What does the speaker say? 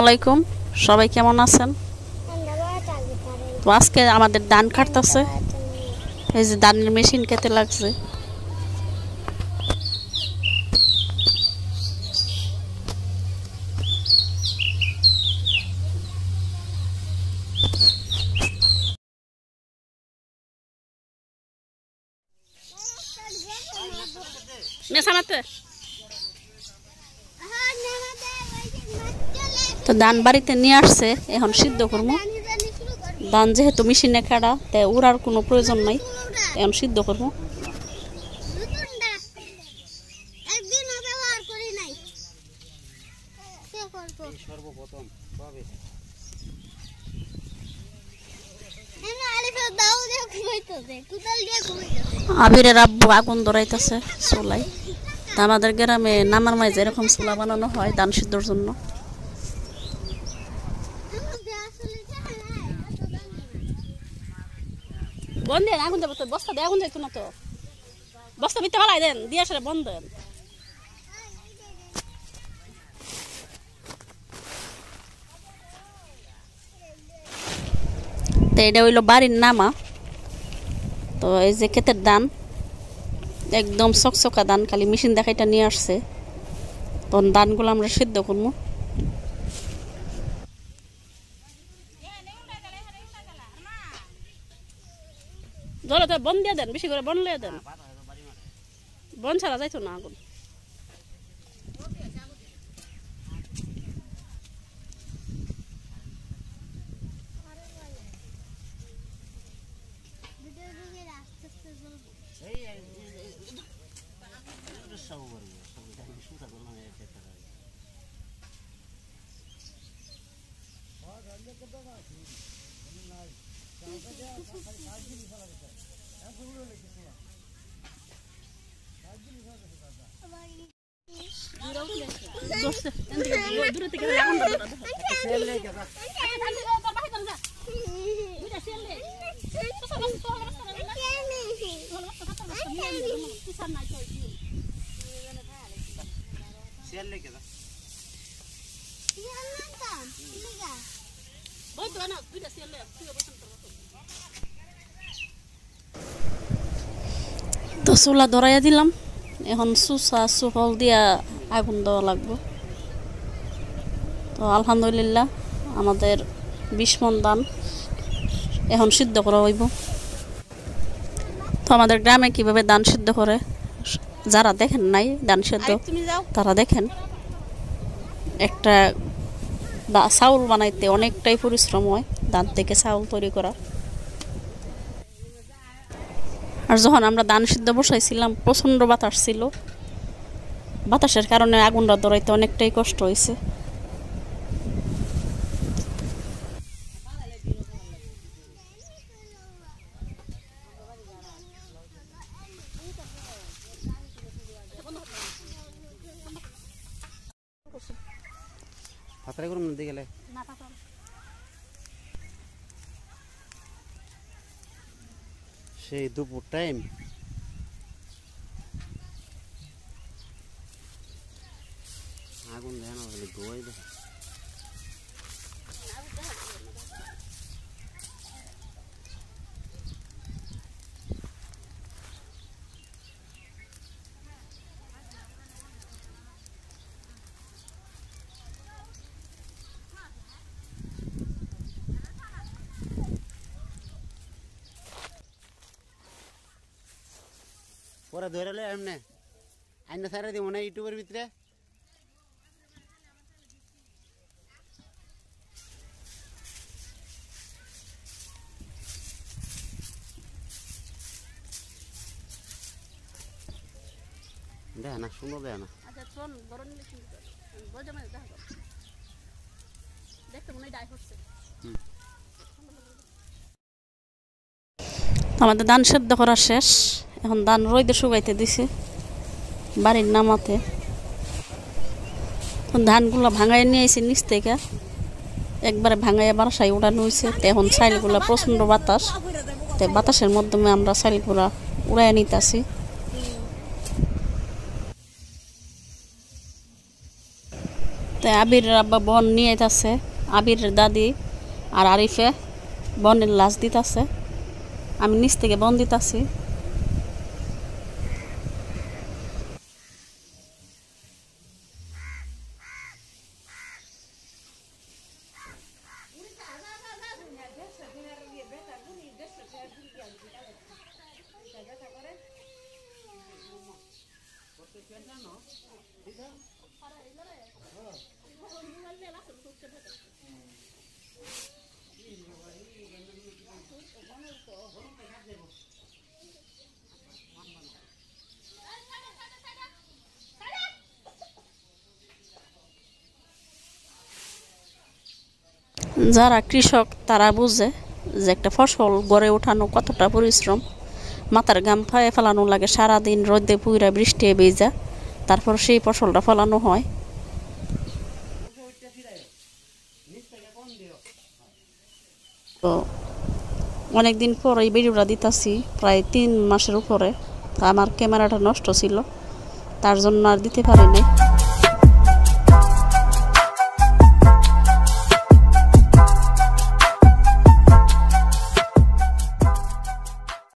আলাইকুম, সবাই কেমন আছেন? তো আজকে আমাদের ধান কাটতেছে। এই যে ধানের মেশিন কেটে লাগছে। তো ধান বাড়িতে নিয়ে আসছে, এখন সিদ্ধ করবো। ধান যেহেতু মেশিনে কাটা, তাই উড়ার কোনো প্রয়োজন নাই, এখন সিদ্ধ করবো। আবিরের আব্বু আগুন ধরাইতেছে চুলাই। আমাদের গ্রামে নামার মাঝে এরকম চুলা বানানো হয় ধান সিদ্ধর জন্য। বন্ধ দেন, আগুন দেবো তো, বস্তা দিয়ে আগুন যাইতো না তো, বস্তা ভিতরে ফেলাই দেন, দিয়ে আসলে বন্ধ দেন। তো এটা হইলো বাড়ির নামা। তো এই যে ক্ষেতের ধান, একদম চকচকা ধান, খালি মেশিন দেখাইটা নিয়ে আসছে। তখন ধানগুলো আমরা সিদ্ধ করবো। ধরো তো বন দিয়ে দেন, বেশি করে বন লিয়ে দেন, বন ছাড়া যাইতো না আগুন। তো চুলা ধরাইয়া দিলাম, এখন সুসা সুফল দিয়া আগুন দেওয়া লাগবে। তো আলহামদুলিল্লাহ আমাদের 20 মণ ধান এখন সিদ্ধ করা হইব। তো আমাদের গ্রামে কিভাবে ধান সিদ্ধ করে, যারা দেখেন নাই ধান সিদ্ধ তারা দেখেন। একটা চাউল বানাইতে অনেকটাই পরিশ্রম হয়, ধান থেকে চাউল তৈরি করা। আর যখন আমরা ধান সিদ্ধ বসাইছিলাম, প্রচণ্ড বাতাস ছিল, বাতাসের কারণে আগুনটা ধরাইতে অনেকটাই কষ্ট হয়েছে। সেই দুপুর টাইম আগুন দেয় না, ধোয়াই দেয়। পরে ধরে লো এমনি আইনা সারা দিব না ইউটিউবের ভিতরে। দেখ না, সুন্দর দেখ না। আমাদের ধান সেদ্ধ করা শেষ, এখন ধান রোদে শুকাইতে দিছে বাড়ির নামাতে। ধানগুলো ভাঙাই নিয়ে আইছে নিচ থেকে, একবারে ভাঙাইয়া বাসায় উড়ানো হয়েছে। এখন চাইলগুলো প্রচণ্ড বাতাস, তাই বাতাসের মাধ্যমে আমরা চাইলগুলা উড়াইয়া নিতেছি। তো আবির আব্বা বন নিয়ে আইতাছে, আবির দাদি আর আরিফে বনের লাশ দিতাছে, আমি নিচ থেকে বন দিতাছি। যারা কৃষক তারা বুঝে যে একটা ফসল গড়ে ওঠানো কতটা পরিশ্রম, মাথার ঘাম পায়ে ফেলানো লাগে, সারাদিন রোদে পুইরা বৃষ্টি ভেজা, তারপর সেই ফসলটা ফলানো হয়। তো অনেকদিন পর এই ভিডিওটা দিতেছি, প্রায় 3 মাসের উপরে। তা আমার ক্যামেরাটা নষ্ট ছিল, তার জন্য আর দিতে পারি নাই।